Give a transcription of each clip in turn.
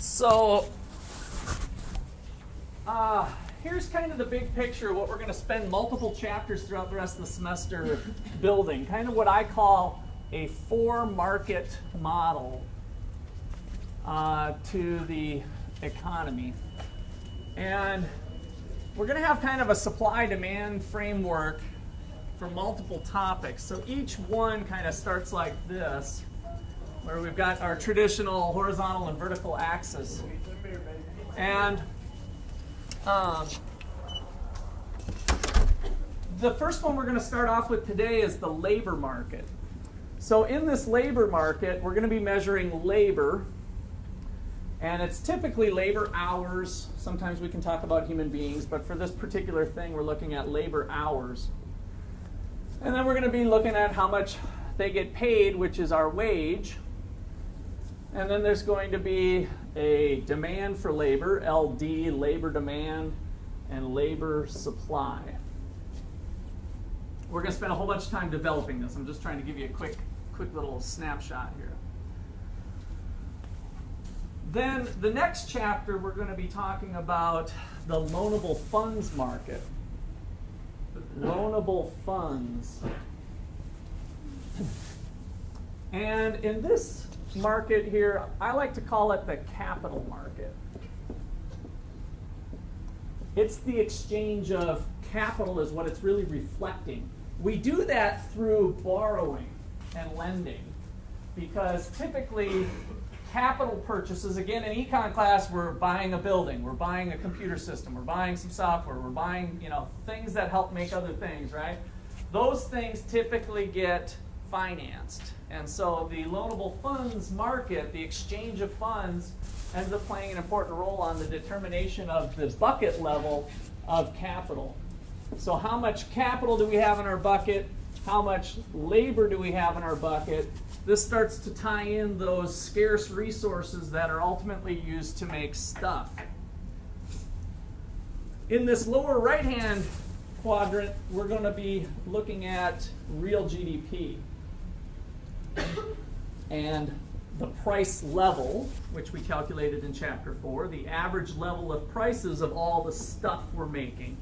So here's kind of the big picture of what we're going to spend multiple chapters throughout the rest of the semester building. Kind of what I call a four-market model to the economy. And we're going to have kind of a supply-demand framework for multiple topics. So each one kind of starts like this, where we've got our traditional horizontal and vertical axis. And the first one we're going to start off with today is the labor market. So in this labor market, we're going to be measuring labor. And it's typically labor hours. Sometimes we can talk about human beings, but for this particular thing, we're looking at labor hours. And then we're going to be looking at how much they get paid, which is our wage. And then there's going to be a demand for labor, LD, labor demand, and labor supply. We're going to spend a whole bunch of time developing this. I'm just trying to give you a quick little snapshot here. Then the next chapter, we're going to be talking about the loanable funds market. Loanable funds. And in this market here, I like to call it the capital market. It's the exchange of capital is what it's really reflecting. We do that through borrowing and lending because typically capital purchases, again, in econ class, we're buying a building, we're buying a computer system, we're buying some software, we're buying, things that help make other things, right? Those things typically get financed. And so the loanable funds market, the exchange of funds, ends up playing an important role on the determination of the bucket level of capital. So how much capital do we have in our bucket? How much labor do we have in our bucket? This starts to tie in those scarce resources that are ultimately used to make stuff. In this lower right-hand quadrant, we're going to be looking at real GDP. And the price level, which we calculated in chapter 4, the average level of prices of all the stuff we're making.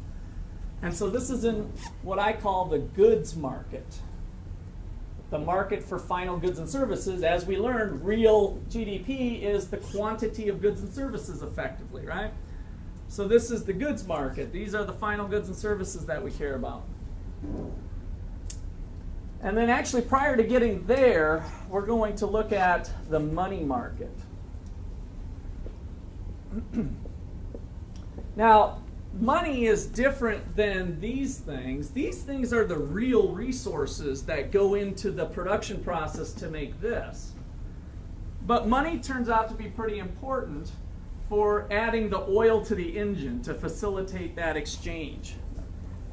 And so this is in what I call the goods market. The market for final goods and services. As we learned, real GDP is the quantity of goods and services effectively, right? So this is the goods market. These are the final goods and services that we care about. And then actually prior to getting there, we're going to look at the money market. Now, money is different than these things. These things are the real resources that go into the production process to make this. But money turns out to be pretty important for adding the oil to the engine to facilitate that exchange.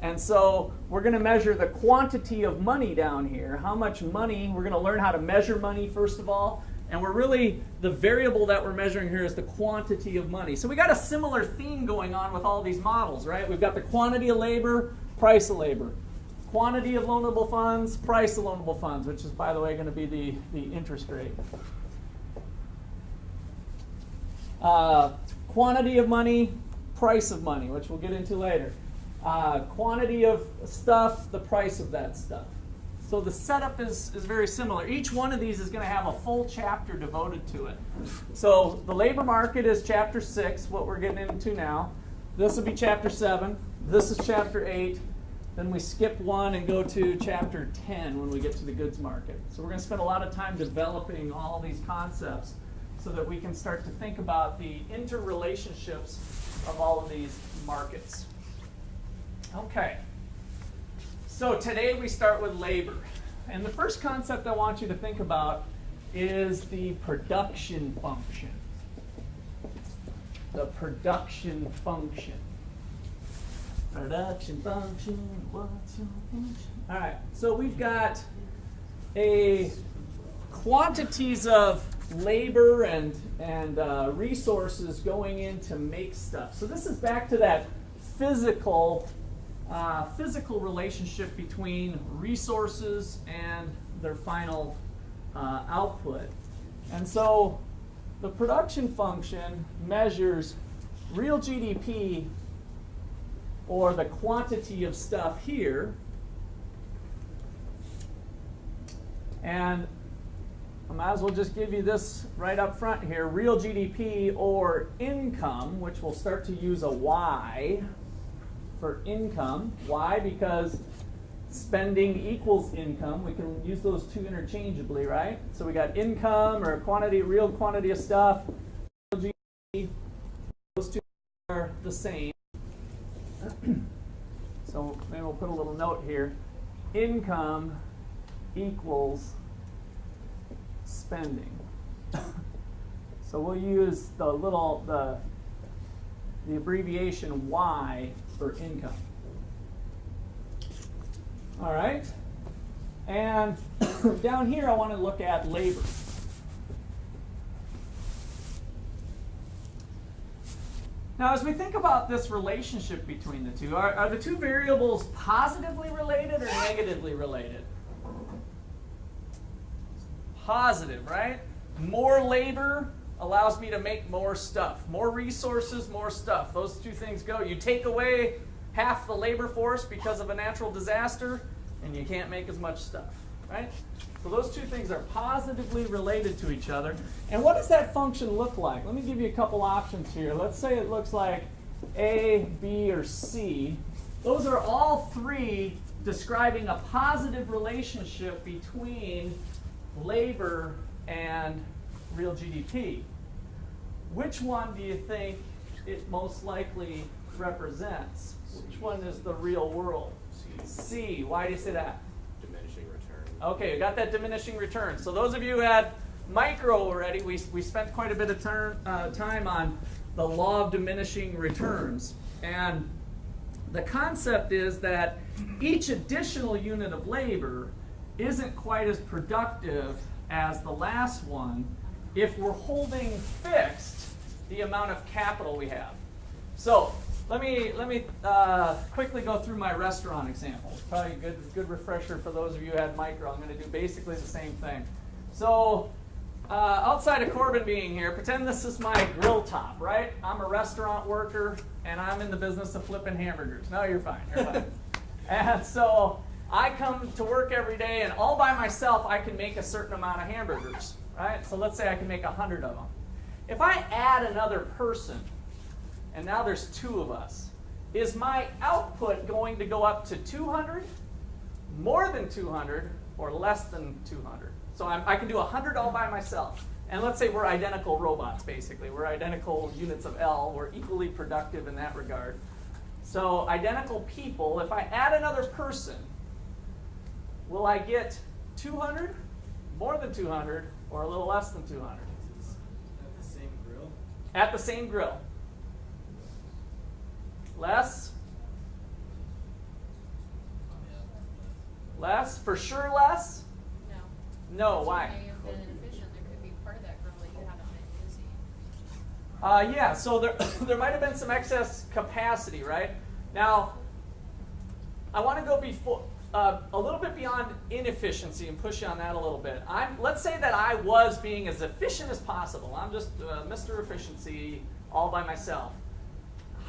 And so we're going to measure the quantity of money down here. How much money, we're going to learn how to measure money first of all. And we're really, the variable that we're measuring here is the quantity of money. So we got a similar theme going on with all these models, right? We've got the quantity of labor, price of labor. Quantity of loanable funds, price of loanable funds, which is, by the way, going to be the interest rate. Quantity of money, price of money, which we'll get into later. Quantity of stuff, the price of that stuff. So the setup is very similar. Each one of these is going to have a full chapter devoted to it. So the labor market is chapter 6, what we're getting into now. This will be chapter 7. This is chapter 8. Then we skip 1 and go to chapter 10 when we get to the goods market. So we're going to spend a lot of time developing all these concepts so that we can start to think about the interrelationships of all of these markets. Okay. So today we start with labor. And the first concept I want you to think about is the production function. The production function. Production function, what's your function? All right, so we've got quantities of labor and resources going in to make stuff. So this is back to that physical relationship between resources and their final output. And so the production function measures real GDP, or the quantity of stuff here, and I might as well just give you this right up front here, real GDP or income, which we'll start to use a Y for income. Why? Because spending equals income. We can use those two interchangeably, right? So we got income, or quantity, real quantity of stuff. Real GDP, those two are the same. So maybe we'll put a little note here. Income equals spending. So we'll use the abbreviation Y for income. All right. And down here I want to look at labor. Now, as we think about this relationship between the two, are the two variables positively related or negatively related? Positive, right? More labor allows me to make more stuff. More resources, more stuff. Those two things go. You take away half the labor force because of a natural disaster, and you can't make as much stuff, right? So those two things are positively related to each other. And what does that function look like? Let me give you a couple options here. Let's say it looks like A, B, or C. Those are all three describing a positive relationship between labor and real GDP. Which one do you think it most likely represents? Which one is the real world? C. Why do you say that? Diminishing return. Okay, we got that diminishing return. So those of you who had micro already, we spent quite a bit of time on the law of diminishing returns. And the concept is that each additional unit of labor isn't quite as productive as the last one if we're holding fixed the amount of capital we have. So let me quickly go through my restaurant example. It's probably a good refresher for those of you who had micro. I'm going to do basically the same thing. So outside of Corbin being here, pretend this is my grill top, right? I'm a restaurant worker, and I'm in the business of flipping hamburgers. No, you're fine. You're fine. And so I come to work every day, and all by myself, I can make a certain amount of hamburgers, right? So let's say I can make 100 of them. If I add another person, and now there's two of us, is my output going to go up to 200, more than 200, or less than 200? So I can do 100 all by myself. And let's say we're identical robots, basically. We're identical units of L. We're equally productive in that regard. So identical people, if I add another person, will I get 200, more than 200, or a little less than 200? At the same grill? At the same grill. Less? Less? For sure less? No. No, why? You may have been inefficient. There could be part of that grill that you haven't been using. Yeah, so there might have been some excess capacity, right? Now, I want to go a little bit beyond inefficiency and push you on that a little bit. Let's say that I was being as efficient as possible. I'm just Mr. Efficiency all by myself.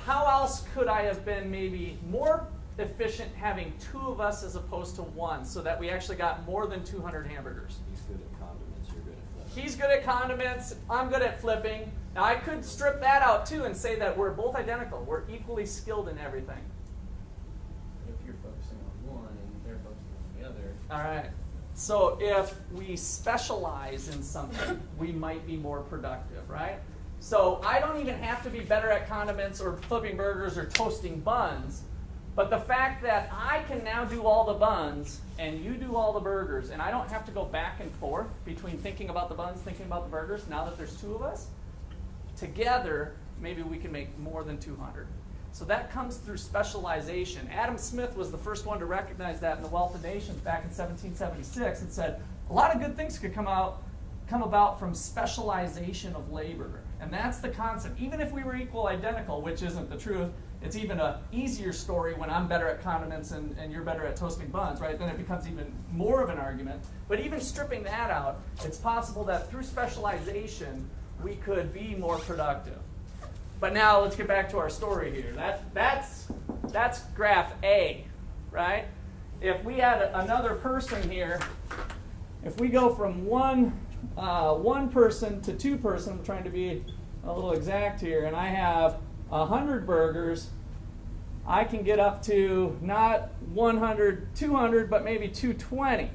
How else could I have been maybe more efficient having two of us as opposed to one, so that we actually got more than 200 hamburgers? He's good at condiments, you're good at flipping. He's good at condiments, I'm good at flipping. Now I could strip that out too and say that we're both identical. We're equally skilled in everything. If you're focusing on one and they're focusing on the other. All right. So if we specialize in something, we might be more productive, right? So I don't even have to be better at condiments or flipping burgers or toasting buns, but the fact that I can now do all the buns and you do all the burgers, and I don't have to go back and forth between thinking about the buns, thinking about the burgers, now that there's two of us, together, maybe we can make more than 200. So that comes through specialization. Adam Smith was the first one to recognize that in The Wealth of Nations back in 1776 and said, a lot of good things could come about from specialization of labor. And that's the concept. Even if we were equal identical, which isn't the truth, it's even an easier story when I'm better at condiments and you're better at toasting buns, right? Then it becomes even more of an argument. But even stripping that out, it's possible that through specialization, we could be more productive. But now let's get back to our story here. That's graph A, right? If we had another person here, if we go from one person to two person, I'm trying to be a little exact here, and I have 100 burgers, I can get up to not 100, 200, but maybe 220.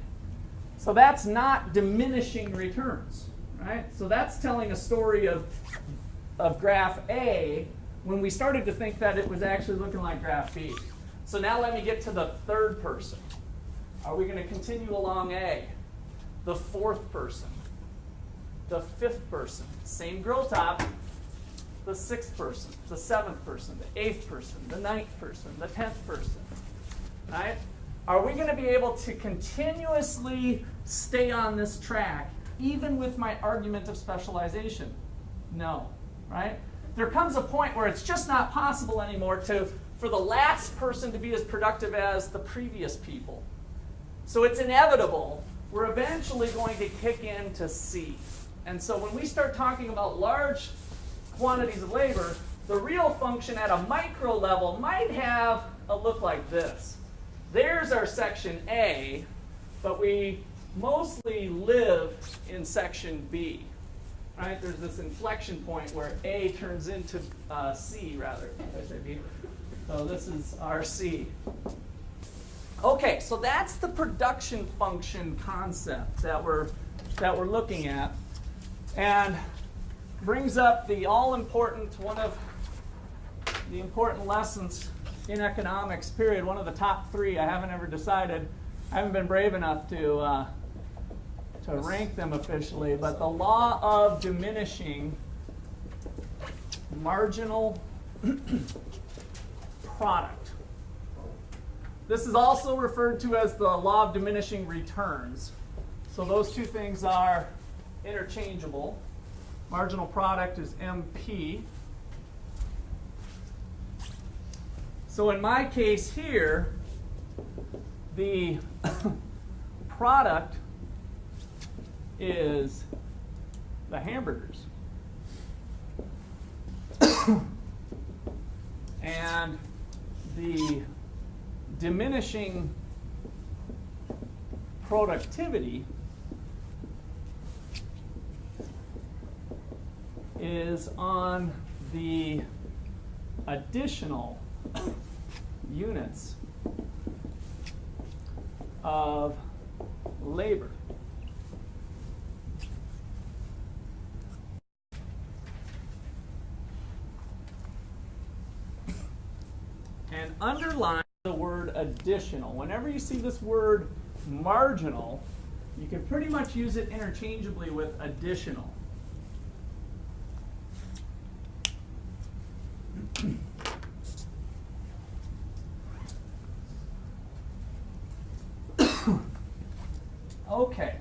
So that's not diminishing returns, right? So that's telling a story of graph A when we started to think that it was actually looking like graph B. So now let me get to the third person. Are we going to continue along A? The fourth person, the fifth person, same grill top, the sixth person, the seventh person, the eighth person, the ninth person, the 10th person, right? Are we going to be able to continuously stay on this track even with my argument of specialization? No, right? There comes a point where it's just not possible anymore for the last person to be as productive as the previous people. So it's inevitable. We're eventually going to kick into C. And so when we start talking about large quantities of labor, the real function at a micro level might have a look like this. There's our section A, but we mostly live in section B. Right? There's this inflection point where A turns into C, rather. Did I say B? So this is our C. Okay, so that's the production function concept that we're looking at, and brings up the all-important, one of the important lessons in economics, period, one of the top three. I haven't ever decided. I haven't been brave enough to rank them officially, but the law of diminishing marginal product. This is also referred to as the law of diminishing returns. So those two things are interchangeable. Marginal product is MP. So in my case here, the product is the hamburgers. And the diminishing productivity is on the additional units of labor. And underline the word additional. Whenever you see this word marginal, you can pretty much use it interchangeably with additional. Okay.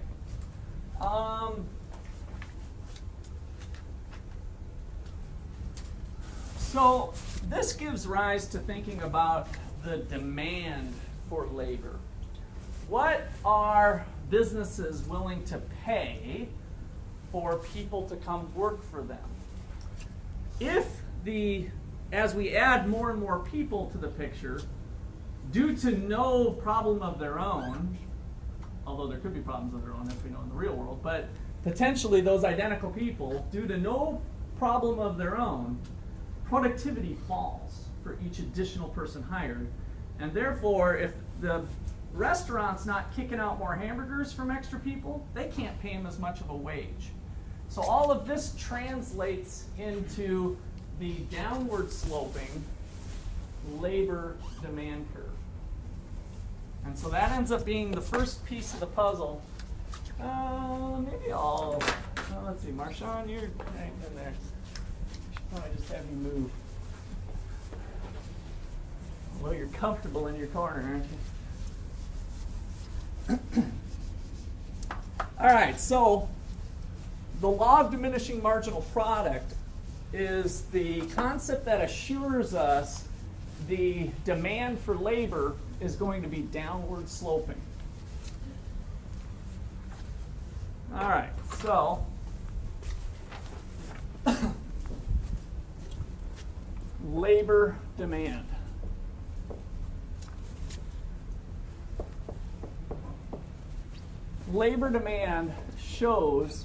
So this gives rise to thinking about the demand for labor. What are businesses willing to pay for people to come work for them? As we add more and more people to the picture, due to no problem of their own, although there could be problems of their own as we know in the real world, but potentially those identical people, due to no problem of their own, productivity falls for each additional person hired. And therefore, if the restaurant's not kicking out more hamburgers from extra people, they can't pay them as much of a wage. So all of this translates into the downward sloping labor demand curve. And so that ends up being the first piece of the puzzle. Maybe let's see, Marshawn, you're right in there. Should probably just have you move. Well, you're comfortable in your corner, aren't you? All right, so the law of diminishing marginal product is the concept that assures us the demand for labor is going to be downward sloping. All right, so labor demand. Labor demand shows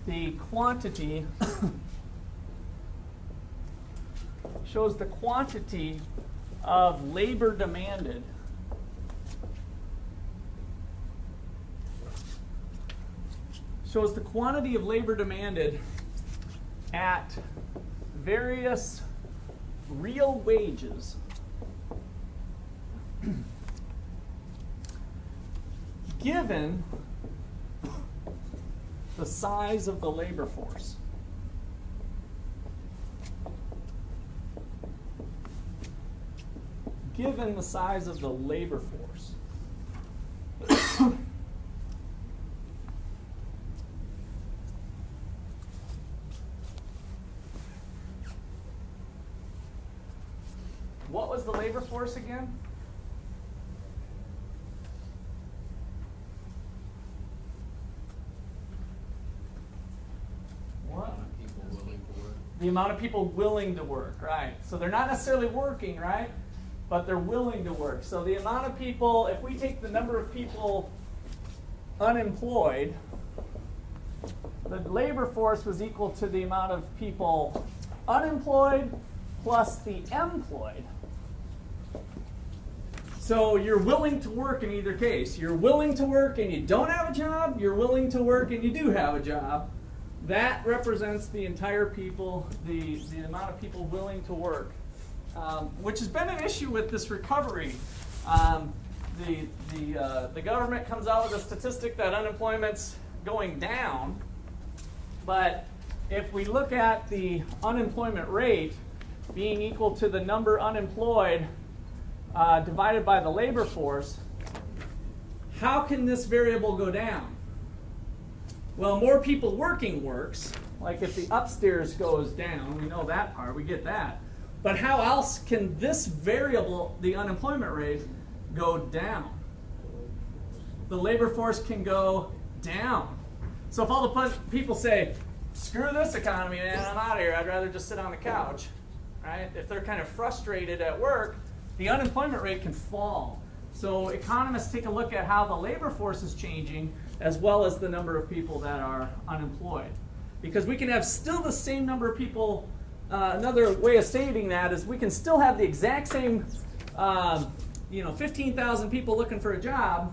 the quantity of labor demanded at various real wages given the size of the labor force. Given the size of the labor force. What was the labor force again? What? People willing to work. The amount of people willing to work, right? So they're not necessarily working, right? But they're willing to work. So the amount of people, if we take the number of people unemployed, the labor force was equal to the amount of people unemployed plus the employed. So you're willing to work in either case. You're willing to work and you don't have a job. You're willing to work and you do have a job. That represents the entire people, the amount of people willing to work, which has been an issue with this recovery. The government comes out with a statistic that unemployment's going down, but if we look at the unemployment rate being equal to the number unemployed divided by the labor force, how can this variable go down? Well, more people working works. Like if the upstairs goes down, we know that part, we get that. But how else can this variable, the unemployment rate, go down? The labor force can go down. So if all the people say, screw this economy, man, I'm out of here, I'd rather just sit on the couch, right? If they're kind of frustrated at work, the unemployment rate can fall. So economists take a look at how the labor force is changing as well as the number of people that are unemployed. Because we can have still the same number of people. Another way of stating that is we can still have the exact same 15,000 people looking for a job,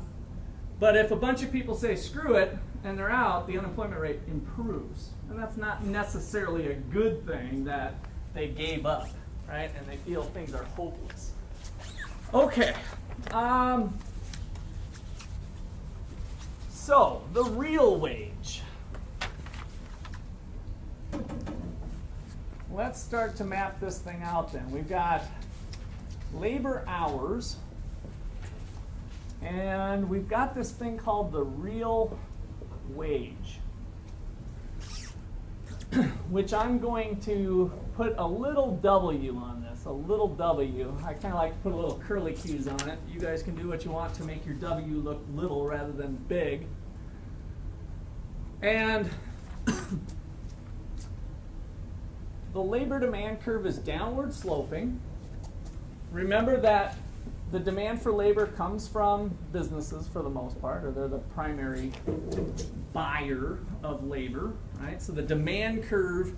but if a bunch of people say screw it and they're out, the unemployment rate improves. And that's not necessarily a good thing that they gave up, right? And they feel things are hopeless. Okay. So, the real wage. Let's start to map this thing out then. We've got labor hours, and we've got this thing called the real wage, which I'm going to put a little W on this, a little W. I kind of like to put a little curly Q's on it. You guys can do what you want to make your W look little rather than big. And the labor demand curve is downward sloping. Remember that the demand for labor comes from businesses for the most part, or they're the primary buyer of labor, right? So the demand curve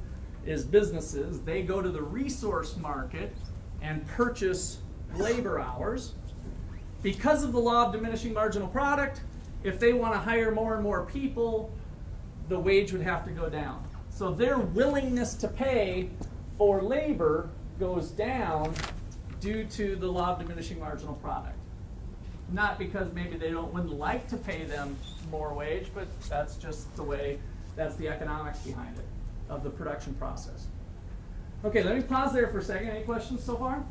is businesses. They go to the resource market and purchase labor hours. Because of the law of diminishing marginal product, if they want to hire more and more people, the wage would have to go down. So their willingness to pay for labor goes down due to the law of diminishing marginal product. Not because maybe they wouldn't like to pay them more wage, but that's just the way, that's the economics behind it, of the production process. Okay, let me pause there for a second. Any questions so far?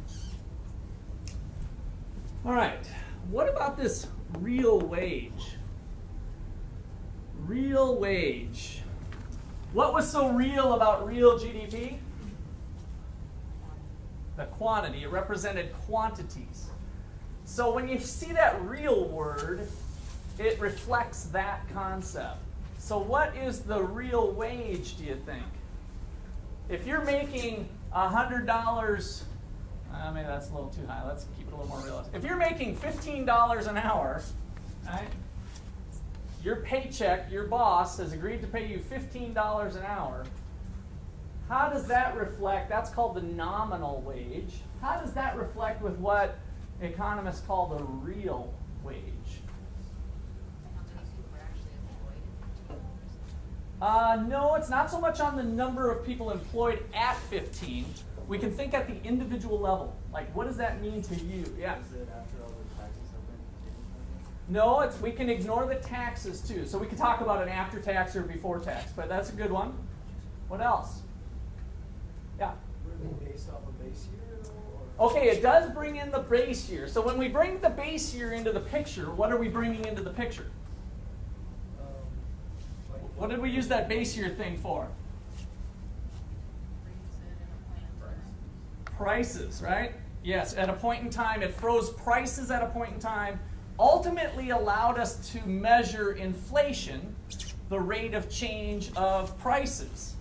All right, what about this real wage? Real wage. What was so real about real GDP? The quantity. It represented quantities. So when you see that real word, it reflects that concept. So what is the real wage, do you think? if you're making $100, maybe that's a little too high. Let's keep it a little more realistic. If you're making $15 an hour, right? Your paycheck, your boss has agreed to pay you $15 an hour. How does that reflect? That's called the nominal wage. How does that reflect with what economists call the real wage? How many people are actually employed? No, it's not so much on the number of people employed at 15. We can think at the individual level. Like, what does that mean to you? Yeah. Is it after all the taxes have been taken? No, we can ignore the taxes too. So we can talk about an after tax or before tax, but that's a good one. What else? Yeah. Would it be based off a base year? Or? Okay, it does bring in the base year. So when we bring the base year into the picture, what are we bringing into the picture? Like What did we use that base year thing for? Prices, right? Yes, at a point in time, it froze prices at a point in time, ultimately allowed us to measure inflation, the rate of change of prices.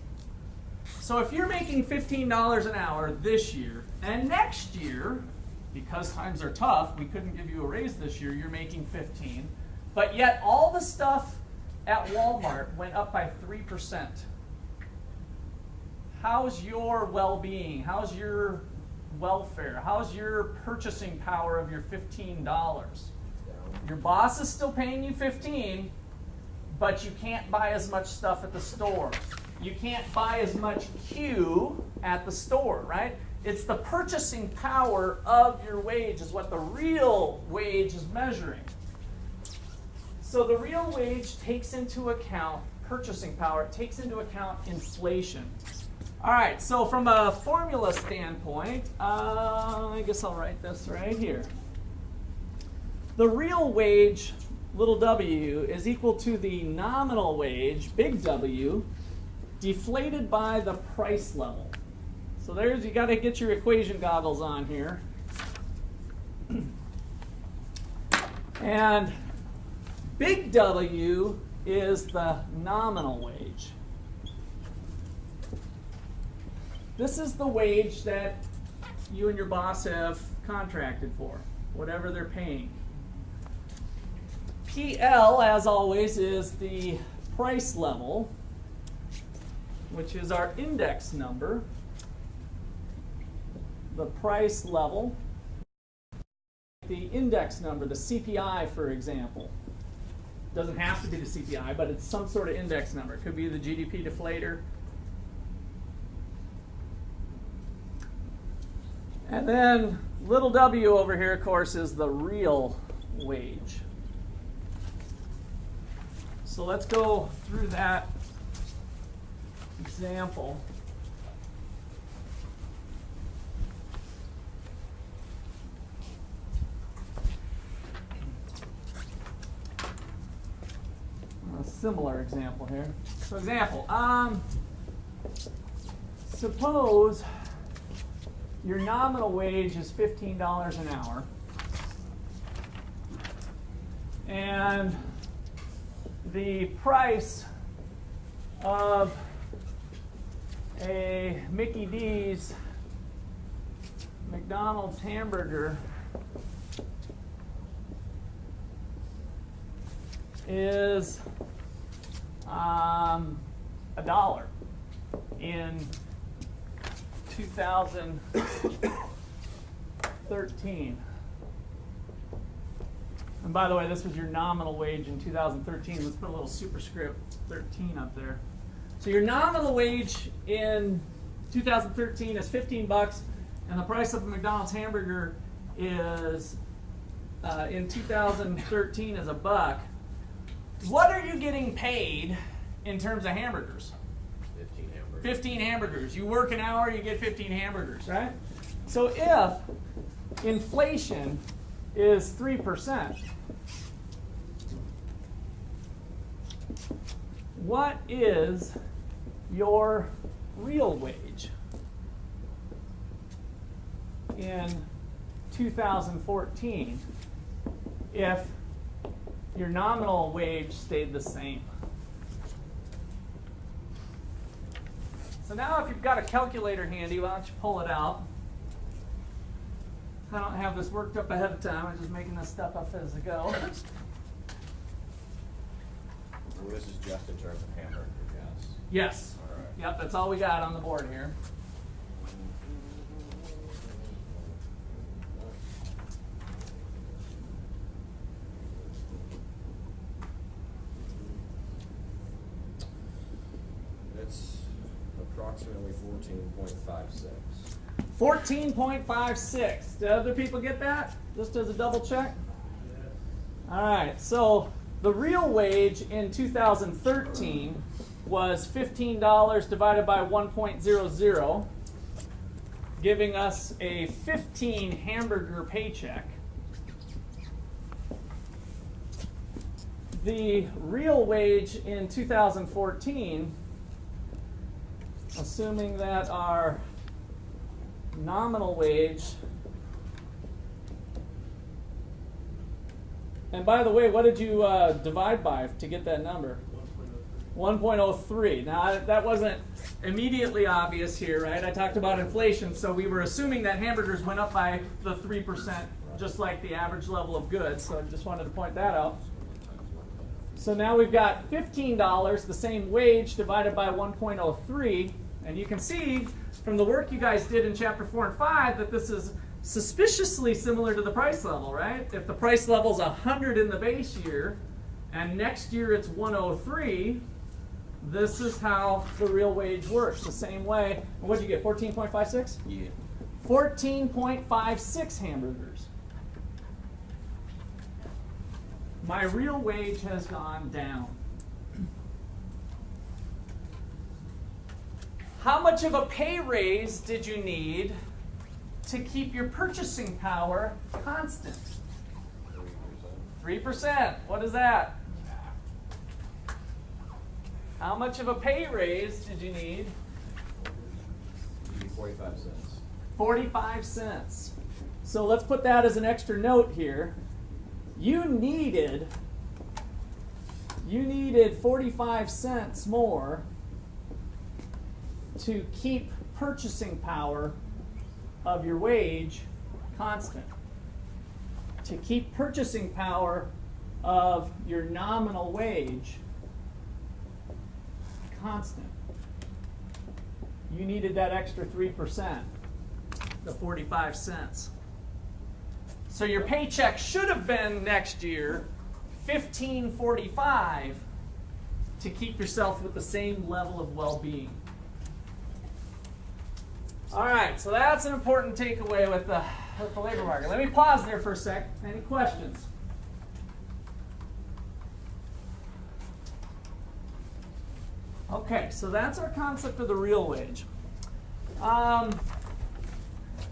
So if you're making $15 an hour this year, and next year, because times are tough, we couldn't give you a raise this year, you're making 15, but yet all the stuff at Walmart went up by 3%. How's your well-being? How's your welfare? How's your purchasing power of your $15? Your boss is still paying you 15, but you can't buy as much stuff at the store. You can't buy as much Q at the store, right? It's the purchasing power of your wage is what the real wage is measuring. So the real wage takes into account purchasing power. It takes into account inflation. All right, so from a formula standpoint, I guess I'll write this right here. The real wage, little w, is equal to the nominal wage, big W, deflated by the price level. So there's, you got to get your equation goggles on here. And big W is the nominal wage. This is the wage that you and your boss have contracted for, whatever they're paying. PL, as always, is the price level, which is our index number. The price level. The index number, the CPI, for example. Doesn't have to be the CPI, but it's some sort of index number. It could be the GDP deflator. And then little w over here, of course, is the real wage. So let's go through that example. A similar example here. So example, suppose your nominal wage is $15 an hour, and the price of a Mickey D's McDonald's hamburger is $1 in 2013. And by the way, this was your nominal wage in 2013. Let's put a little superscript 13 up there. So your nominal wage in 2013 is 15 bucks, and the price of a McDonald's hamburger is in 2013 is $1. What are you getting paid in terms of hamburgers? 15 hamburgers. 15 hamburgers. You work an hour, you get 15 hamburgers, right? So if inflation is 3%, what is your real wage in 2014 if your nominal wage stayed the same? So now if you've got a calculator handy, why don't you pull it out? I don't have this worked up ahead of time. I'm just making this stuff up as I go. Well, this is just in terms of hamburger, yes. Yes. All right. Yep, that's all we got on the board here. It's approximately 14.56. 14.56. Did other people get that? Just as a double check? All right, so the real wage in 2013 was $15 divided by 1.00, giving us a 15 hamburger paycheck. The real wage in 2014, assuming that our nominal wage, and by the way, what did you divide by to get that number? 1.03. Now, that wasn't immediately obvious here, right? I talked about inflation, so we were assuming that hamburgers went up by the 3%, just like the average level of goods, so I just wanted to point that out. So now we've got $15, the same wage, divided by 1.03, and you can see from the work you guys did in chapter 4 and 5 that this is suspiciously similar to the price level, right? If the price level is 100 in the base year, and next year it's 103, this is how the real wage works, the same way. What did you get, 14.56? Yeah. 14.56 hamburgers. My real wage has gone down. How much of a pay raise did you need to keep your purchasing power constant? 3%. What is that? How much of a pay raise did you need? 45 cents. 45 cents. So let's put that as an extra note here. You needed 45 cents more to keep purchasing power of your wage constant. To keep purchasing power of your nominal wage constant. You needed that extra 3%, the 45 cents. So your paycheck should have been next year $15.45 to keep yourself with the same level of well-being. All right, so that's an important takeaway with the labor market. Let me pause there for a sec. Any questions? Okay, so that's our concept of the real wage.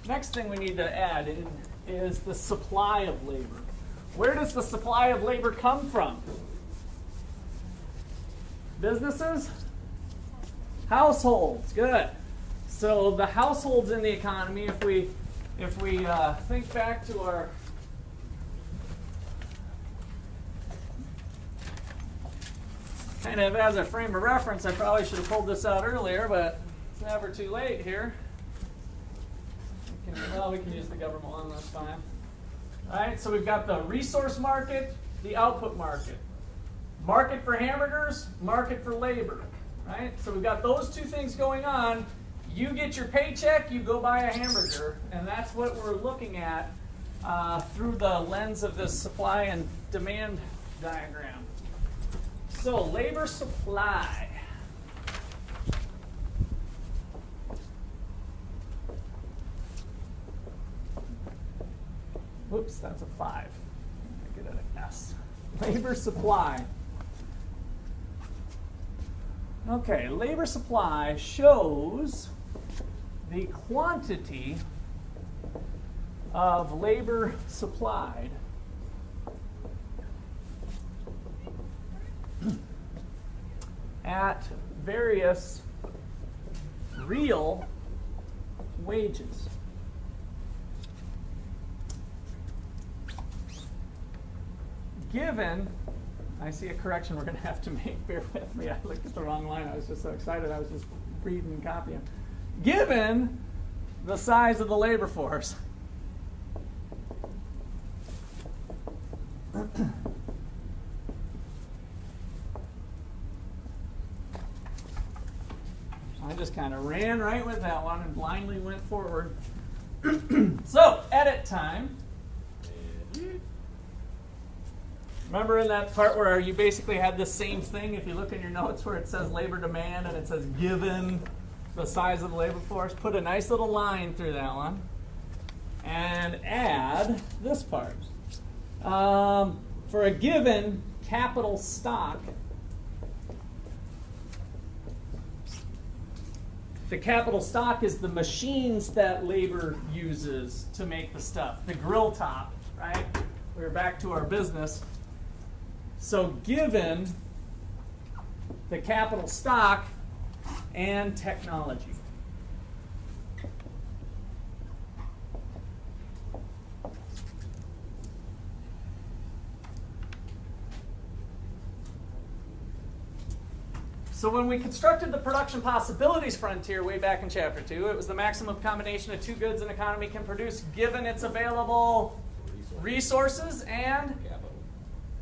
Next thing we need to add in is the supply of labor. Where does the supply of labor come from? Businesses? Households, good. So the households in the economy, if we think back to our kind of as a frame of reference, I probably should have pulled this out earlier, but it's never too late here. We can use the government one, that's fine. All right, so we've got the resource market, the output market. Market for hamburgers, market for labor, right? So we've got those two things going on. You get your paycheck, you go buy a hamburger, and that's what we're looking at through the lens of this supply and demand diagram. So labor supply. Whoops, that's a 5. I get an S. Labor supply. Okay, labor supply shows the quantity of labor supplied at various real wages. Given, I see a correction we're going to have to make. Bear with me. I looked at the wrong line. I was just so excited. I was just reading and copying. Given the size of the labor force. I just kind of ran right with that one and blindly went forward. So, edit time. Remember in that part where you basically had the same thing, if you look in your notes where it says labor demand and it says given the size of the labor force, put a nice little line through that one and add this part. For a given capital stock, the capital stock is the machines that labor uses to make the stuff. The grill top, right? We're back to our business. So given the capital stock and technology. So when we constructed the production possibilities frontier way back in chapter 2, it was the maximum combination of two goods an economy can produce given its available resources, and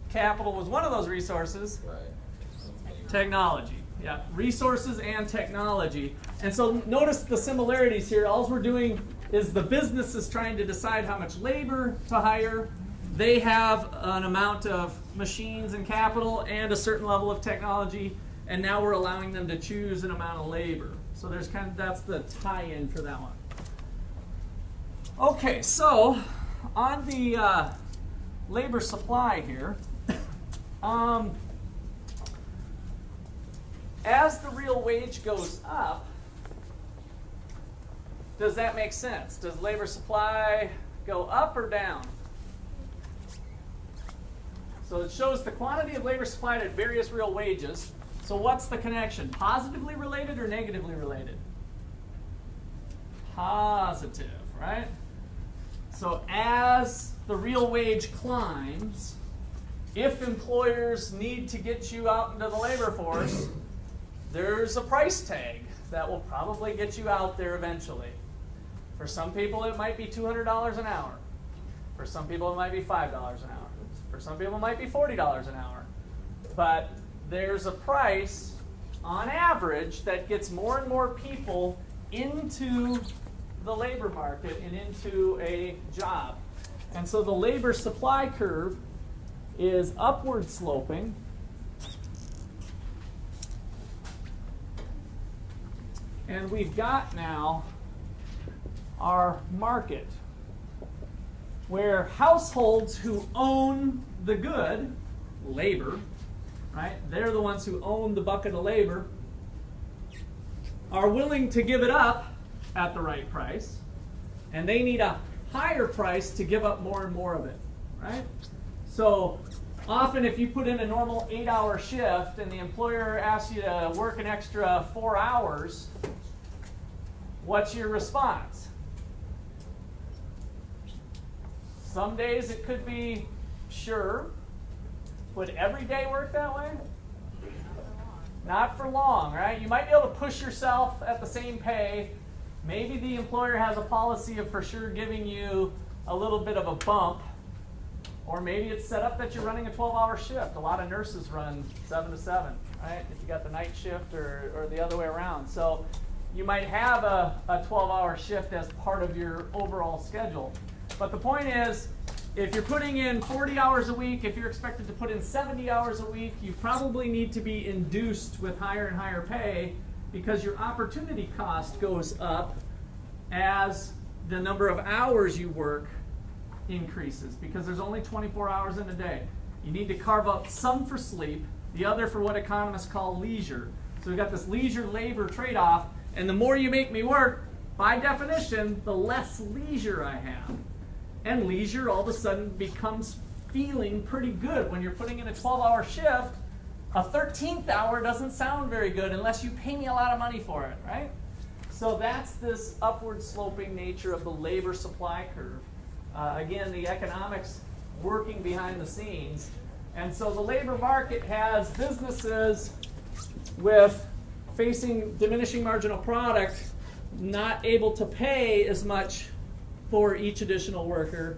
capital was one of those resources. Right. Technology. Yeah, resources and technology. And so notice the similarities here. All we're doing is the business is trying to decide how much labor to hire. They have an amount of machines and capital and a certain level of technology. And now we're allowing them to choose an amount of labor. So there's that's the tie-in for that one. Okay, so on the labor supply here, as the real wage goes up, does that make sense? Does labor supply go up or down? So it shows the quantity of labor supplied at various real wages. So what's the connection? Positively related or negatively related? Positive, right? So as the real wage climbs, if employers need to get you out into the labor force, there's a price tag that will probably get you out there eventually. For some people, it might be $200 an hour. For some people, it might be $5 an hour. For some people, it might be $40 an hour. But there's a price, on average, that gets more and more people into the labor market and into a job. And so the labor supply curve is upward sloping. And we've got now our market where households who own the good, labor, right? They're the ones who own the bucket of labor, are willing to give it up at the right price, and they need a higher price to give up more and more of it, right? So often if you put in a normal 8-hour shift and the employer asks you to work an extra 4 hours, what's your response? Some days it could be, sure. Would every day work that way? Not for long, right? You might be able to push yourself at the same pay. Maybe the employer has a policy of for sure giving you a little bit of a bump. Or maybe it's set up that you're running a 12-hour shift. A lot of nurses run 7 to 7, right? If you got the night shift or the other way around. So you might have a 12-hour shift as part of your overall schedule. But the point is, if you're putting in 40 hours a week, if you're expected to put in 70 hours a week, you probably need to be induced with higher and higher pay because your opportunity cost goes up as the number of hours you work increases, because there's only 24 hours in a day. You need to carve out some for sleep, the other for what economists call leisure. So we've got this leisure labor trade-off, and the more you make me work, by definition, the less leisure I have. And leisure all of a sudden becomes feeling pretty good. When you're putting in a 12-hour shift, a 13th hour doesn't sound very good unless you pay me a lot of money for it, right? So that's this upward sloping nature of the labor supply curve. Again, the economics working behind the scenes. And so the labor market has businesses with facing diminishing marginal product, not able to pay as much for each additional worker.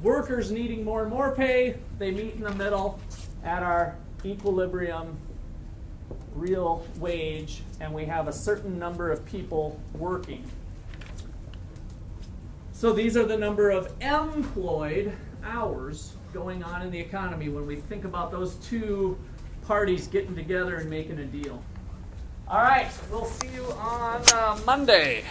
Workers needing more and more pay, they meet in the middle at our equilibrium real wage, and we have a certain number of people working. So these are the number of employed hours going on in the economy when we think about those two parties getting together and making a deal. All right, we'll see you on Monday.